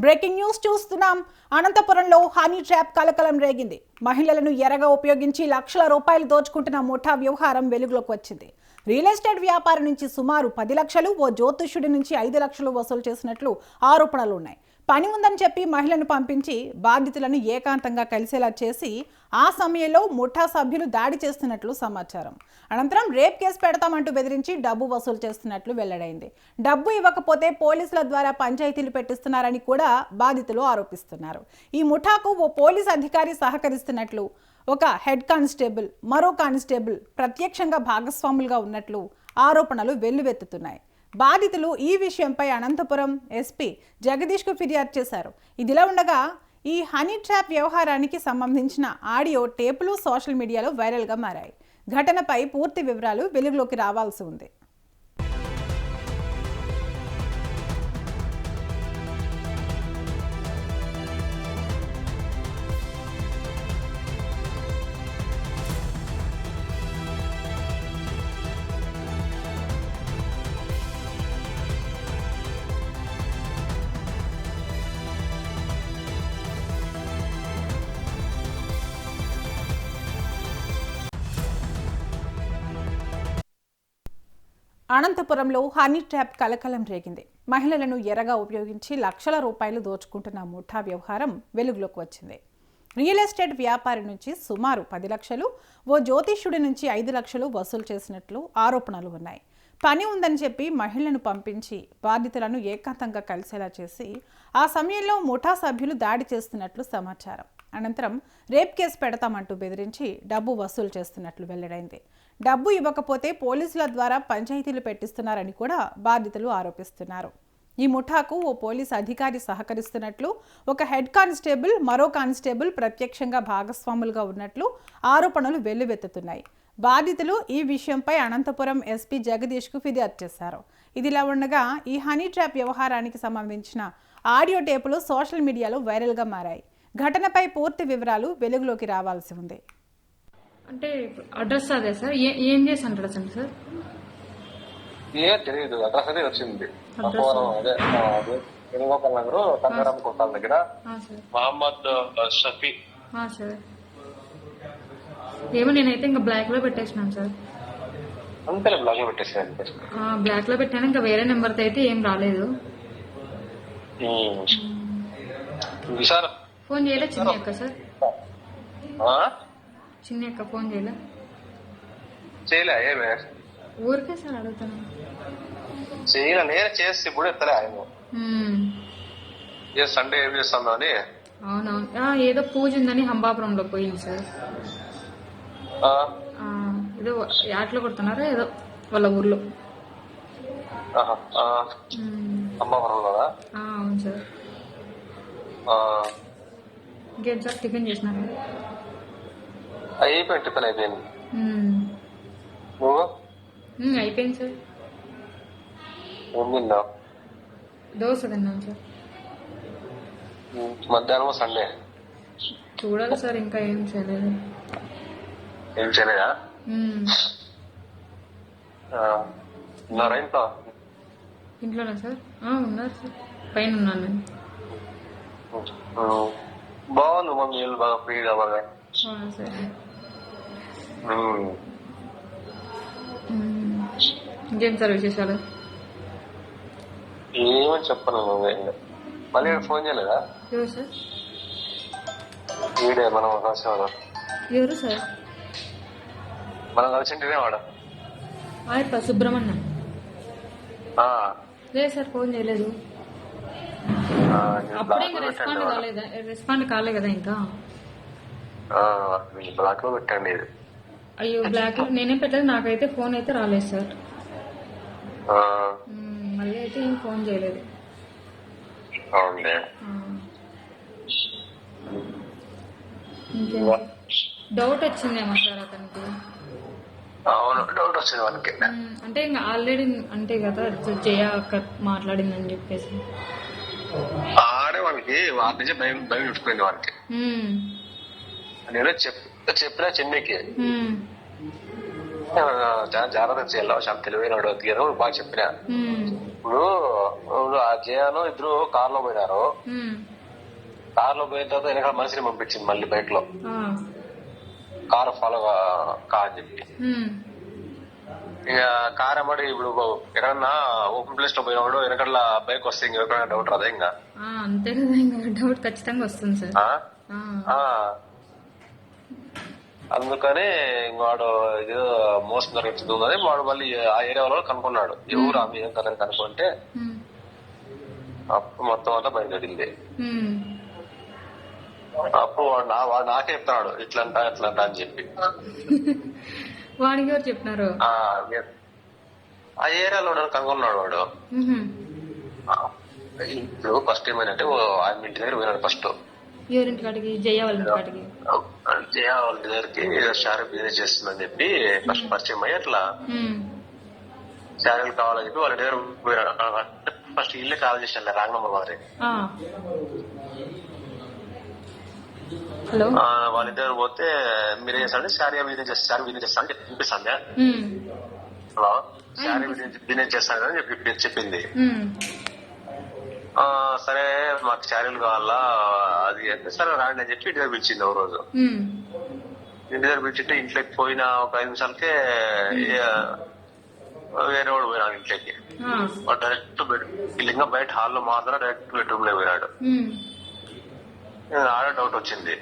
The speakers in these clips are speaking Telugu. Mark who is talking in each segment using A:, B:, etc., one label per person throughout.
A: బ్రేకింగ్ న్యూస్ చూస్తున్నాం. అనంతపురంలో హనీ ట్రాప్ కలకలం రేగింది. మహిళలను ఎరగా ఉపయోగించి లక్షల రూపాయలు దోచుకుంటున్న ముఠా వ్యవహారం వెలుగులోకి వచ్చింది. రియల్ ఎస్టేట్ వ్యాపారి నుంచి సుమారు 10 లక్షలు, ఓ జ్యోతిష్యుడి నుంచి 5 లక్షలు వసూలు చేసినట్లు ఆరోపణలు ఉన్నాయి. పని ఉందని చెప్పి మహిళను పంపించి బాధితులను ఏకాంతంగా కలిసేలా చేసి ఆ సమయంలో ముఠా సభ్యులు దాడి చేస్తున్నట్లు సమాచారం. అనంతరం రేప్ కేసు పెడతామంటూ బెదిరించి డబ్బు వసూలు చేస్తున్నట్లు వెల్లడైంది. డబ్బు ఇవ్వకపోతే పోలీసుల ద్వారా పంచాయతీలు పెట్టిస్తున్నారని కూడా బాధితులు ఆరోపిస్తున్నారు. ఈ ముఠాకు ఓ పోలీస్ అధికారి సహకరిస్తున్నట్లు, ఒక హెడ్ కానిస్టేబుల్, మరో కానిస్టేబుల్ ప్రత్యక్షంగా భాగస్వాములుగా ఉన్నట్లు ఆరోపణలు వెల్లువెత్తుతున్నాయి. బాధితులు ఈ విషయంపై అనంతపురం ఎస్పీ జగదీష్కు ఫిర్యాదు చేశారు. ఇదిలా ఉండగా ఈ హనీ ట్రాప్ వ్యవహారానికి సంబంధించిన ఆడియో టేపులు సోషల్ మీడియాలో వైరల్గా మారాయి. ఘటనపై పూర్తి వివరాలు వెలుగులోకి రావాల్సి ఉంది. అనంతపురంలో హనీ ట్రాప్ కలకలం రేగింది. మహిళలను ఎరగా ఉపయోగించి లక్షల రూపాయలు దోచుకుంటున్న ముఠా వ్యవహారం వెలుగులోకి వచ్చింది. రియల్ ఎస్టేట్ వ్యాపారి నుంచి సుమారు 10 లక్షలు, ఓ జ్యోతిష్యుడి నుంచి 5 లక్షలు వసూలు చేసినట్లు ఆరోపణలు ఉన్నాయి. పని ఉందని చెప్పి మహిళలను పంపించి బాధితులను ఏకాంతంగా కలిసేలా చేసి ఆ సమయంలో ముఠా సభ్యులు దాడి చేస్తున్నట్లు సమాచారం. అనంతరం రేప్ కేసు పెడతామంటూ బెదిరించి డబ్బు వసూలు చేస్తున్నట్లు వెల్లడైంది. డబ్బు ఇవ్వకపోతే పోలీసుల ద్వారా పంచాయతీలు పెట్టిస్తున్నారని కూడా బాధితులు ఆరోపిస్తున్నారు. ఈ ముఠాకు ఓ పోలీస్ అధికారి సహకరిస్తున్నట్లు, ఒక హెడ్ కానిస్టేబుల్, మరో కానిస్టేబుల్ ప్రత్యక్షంగా భాగస్వాములుగా ఉన్నట్లు ఆరోపణలు వెల్లువెత్తుతున్నాయి. బాధితులు ఈ విషయంపై అనంతపురం ఎస్పీ జగదీష్కు ఫిర్యాదు చేశారు. ఇదిలా ఉండగా ఈ హనీ ట్రాప్ వ్యవహారానికి సంబంధించిన ఆడియో టేపులు సోషల్ మీడియాలో వైరల్గా మారాయి. ఘటనపై పూర్తి వివరాలు వెలుగులోకి రావాల్సి ఉంది.
B: అంటే అడ్రస్ అదే సార్, ఏం చేసి అడ్రస్ అండి సార్?
C: తెలియదు, అడ్రస్ అదే వచ్చింది. వేణుగోపాల్ నగర్ తంగారాం కొట్టాల దగ్గర మహమ్మద్ షఫీ.
B: సార్ ఏమో నేనైతే ఇంకా బ్లాక్ లో పెట్టేసినాను సార్.
C: అంతే, బ్లాక్ లో పెట్టేసాను.
B: బ్లాక్ లో పెట్టాను, ఇంకా వేరే నెంబర్ తో అయితే ఏం రాలేదు. ఫోన్ చేయలే చిన్న అక్క సార్? చిన్న అక్క ఫోన్ చేయలే?
C: ఏమే
B: ఊరికే సార్ అడుగుతాను.
C: నేను చేసి ఇప్పుడు ఎత్తలే ఆయన సండే ఏం చేస్తాను అని.
B: అవునవును, ఏదో పూజ ఉందని హంబాపురంలో పోయింది సార్. ఏదో యాట్లో కొడుతున్నారా ఏదో వాళ్ళ ఊర్లో.
C: హంబాపురంలో?
B: అవును సార్. ఇంకేం సార్, టిఫిన్ చేసినారు?
C: అయిపోయింది, టిఫిన్ అయిపోయింది. నువ్వు?
B: అయిపోయింది సార్.
C: ఏం తిన్నావు?
B: దోశ తిన్నాను సార్.
C: మధ్యాహ్నం సండే
B: చూడాలి సార్, ఇంకా ఏం చేయలేదు.
C: ఏం చేయలేదా? ఉన్నారా ఇంట్లో?
B: ఇంట్లోనా సార్? ఉన్నారు సార్, పైన ఉన్నాను నేను.
C: బాగుంది మమ్మీ, బాగా ఫ్రీగా బాగా.
B: సార్ ఇంకేం సార్ విశేషాలు?
C: ఏమని చెప్పను. మళ్ళీ ఫోన్ చేయలేదా?
B: ఎవరు సార్?
C: వీడే మనం కలిసేవాడు.
B: ఎవరు సార్?
C: మనం కలిసింటేనే వాడు.
B: సుబ్రహ్మణ్యం. లేదు సార్, ఫోన్ చేయలేదు. అప్పుడే ఇంకా రెస్పాండ్ కాలే కదా ఇంకా.
C: బ్లాక్ లో పెట్టండి.
B: అయ్యో, బ్లాక్ లో నేనేం పెట్టలేదు, నాకైతే ఫోన్ అయితే రాలేదు సార్. మళ్ళీ అయితే ఏం ఫోన్ చేయలేదు. ఇంకేం డౌట్ వచ్చిందేమో సార్ అతనికి?
C: అవును, డౌట్ వచ్చింది వాళ్ళకి.
B: అంటే ఇంకా ఆల్రెడీ అంటే కదా జయ అక్క మాట్లాడిందని చెప్పేసి
C: ఆడే వాళ్ళకి వాటి నుంచి భయం చుట్టుకుంది వాళ్ళకి. నేను చెప్పిన చెన్నైకి చాలా జాగ్రత్త చేయాలి, చాలా తెలివైన బాగా చెప్పినా. ఇప్పుడు ఆ జయాను ఇద్దరు కార్ లో పోయినారు. కార్ లో పోయిన తర్వాత వెనకాల మనిషిని పంపించింది మళ్ళీ బైక్ లో, కార్ ఫాలో కా అని చెప్పి. ఇక కార్ అమ్మడి ఇప్పుడు ఎక్కడన్నా ఓపెన్ ప్లేస్ లో పోయినప్పుడు వెనకాల బైక్ వస్తే ఇంక ఎక్కడైనా డౌట్ రాదా? ఇంకా
B: అంతే కదా, ఇంకా డౌట్ ఖచ్చితంగా వస్తుంది సార్.
C: అందుకని వాడు ఏదో మోసం జరుగుతుంది వాడు మళ్ళీ ఆ ఏరియా వాళ్ళు కనుక్కున్నాడు, ఎవరు ఆమె ఏం కదని కనుక్కుంటే అప్పుడు మొత్తం అంతా బయలుదేరింది. అప్పుడు వాడు నాకే చెప్తున్నాడు ఇట్లంట ఇట్లంట అని చెప్పి.
B: వాడికి ఎవరు చెప్పినారు?
C: ఆ ఏరియాలో కనుక్కున్నాడు వాడు. ఇప్పుడు ఫస్ట్ ఏమైందంటే ఆయన ఇంటి దగ్గర పోయినాడు. ఫస్ట్
B: ఎవరింటి కాడికి? జయ వాళ్ళ ఇంటి కాడికి.
C: జయ వాళ్ళ దగ్గరికి షారీ బిజినెస్ చేస్తుందని చెప్పి ఫస్ట్ పరిచయం అయ్యి అట్లా శారీలు కావాలని చెప్పి వాళ్ళ దగ్గర పోయినాడు. ఫస్ట్ ఇల్లే కాల్ చేసాను రాంగ్ నంబర్ మాదిరి.
B: హలో,
C: వాళ్ళిద్దరు పోతే మీరేం చేస్తారంటే శారీ బిజినెస్ చేస్తా అని చెప్పిస్తాను. హలో, శారీ బిజినెస్ చేస్తానని చెప్పింది. సరే మాకు శారీలు కావాలా అది అంటే సరే రాండి అని చెప్పి ఇంటి దగ్గర పిలిచింది. ఒక రోజు ఇంటి దగ్గర పిలిచింటే ఇంట్లోకి పోయిన ఒక 5 నిమిషాలకే వేరే వాడు పోయినాడు ఇంట్లోకి. వాడు డైరెక్ట్ ఇంకా బయట హాల్లో మాత్రం డైరెక్ట్ బెడ్రూమ్ లో పోయినాడు. ఆడ డౌట్ వచ్చింది.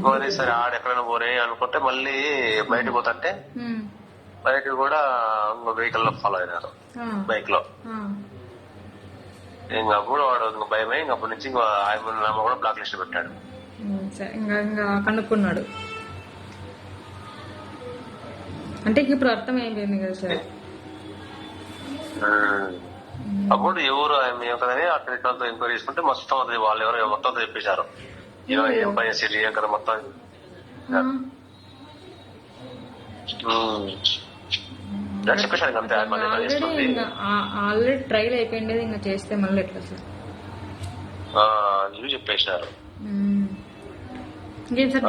C: మరి సరే ఆడ ఎక్కడైనా పోనీ అనుకుంటే మళ్ళీ బయటకు పోతుంటే బయట కూడా ఇంకో వెహికల్ లో ఫాలో అయినారు బైక్ లో. ఇంకప్పుడు వాడు ఇంక భయమే, ఇంకప్పటి నుంచి ఇంకో ఆయన కూడా బ్లాక్ లిస్ట్ పెట్టాడు.
B: ఇంకా కనుక్కున్నాడు అంటే ఇప్పుడు అర్థం అయిపోయింది కదా సార్.
C: అప్పుడు ఎవరు ఆయన కదని అక్కడ ఎంక్వైరీ చేసుకుంటే మొత్తం అది వాళ్ళు ఎవరు మొత్తం చెప్పేశారు. ఏం పని చేసి ఏం కదా మొత్తం చెప్పేశారు. అంతే
B: ఆల్రెడీ ట్రైల్ అయిపోయింది, ఇంకా చేస్తే మళ్ళీ ఎట్లా సార్?
C: ఇవి చెప్పేశారు.
B: ఇంకేం సార్,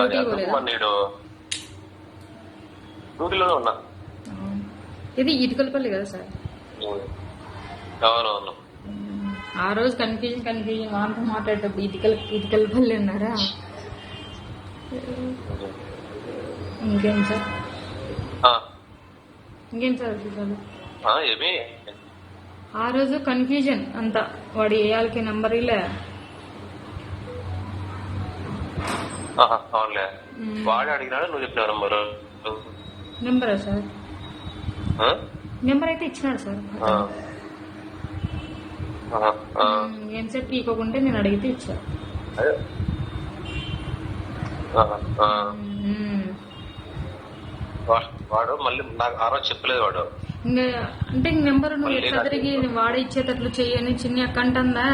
C: డ్యూటీలోనే ఉన్నా.
B: ఇది ఇటుకలపల్లి కదా సార్?
C: అవునవును.
B: ఆ రోజు కన్ఫ్యూజన్ వాళ్ళతో మాట్లాడేటప్పుడు ఇటుకలపల్లి అన్నారా? ఇంకేం సార్ విషయాలు?
C: ఏమి
B: ఆ రోజు కన్ఫ్యూజన్ అంతా, వాడు ఏఆల్కి నంబర్ ఇలా.
C: అవునులే, వాడు అడిగినాడు నువ్వు చెప్పిన
B: నెంబరా సార్? నెంబర్ అయితే ఇచ్చినాడు సార్. ఏం సార్ తీకోకుంటే నేను అడిగితే ఇచ్చా.
C: వాడు మళ్ళీ నాకు ఆ రోజు చెప్పలేదు వాడు.
B: ఇంకా అంటే నెంబర్ నువ్వు ఎట్లా తిరిగి వాడే ఇచ్చేటట్లు చెయ్యని చిన్న అక్క అంటుందా.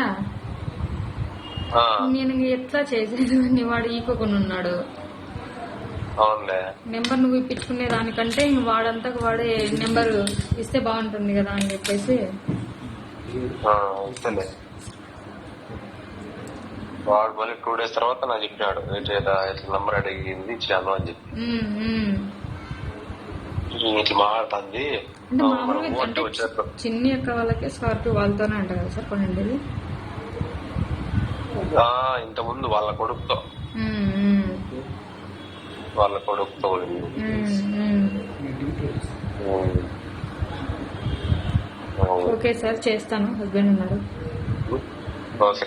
B: నేను ఎట్లా చేసేది, వాడు ఈకోకుండా ఉన్నాడు. నెంబర్ నువ్వు ఇప్పించుకునే దానికంటే ఇంక వాడంతా వాడే నెంబర్ ఇస్తే బాగుంటుంది కదా అని చెప్పేసి
C: వాడు మళ్ళీ 2 days తర్వాత నాకు చెప్పినాడు ఇట్లా నంబర్ అడిగింది ఇచ్చాను అని చెప్పి. ఇట్లా మాట్లాడుతుంది.
B: అంటే మామూలుగా చిన్ని అక్క వాళ్ళకే స్కార్పియో వాళ్ళతోనే అంట కదా సార్ కొనండి.
C: ఇంత ముందు వాళ్ళ కొడుకుతో
B: ఓకే సార్, చేస్తాను. హస్బెండ్ ఉన్నారు.
C: ఓకే.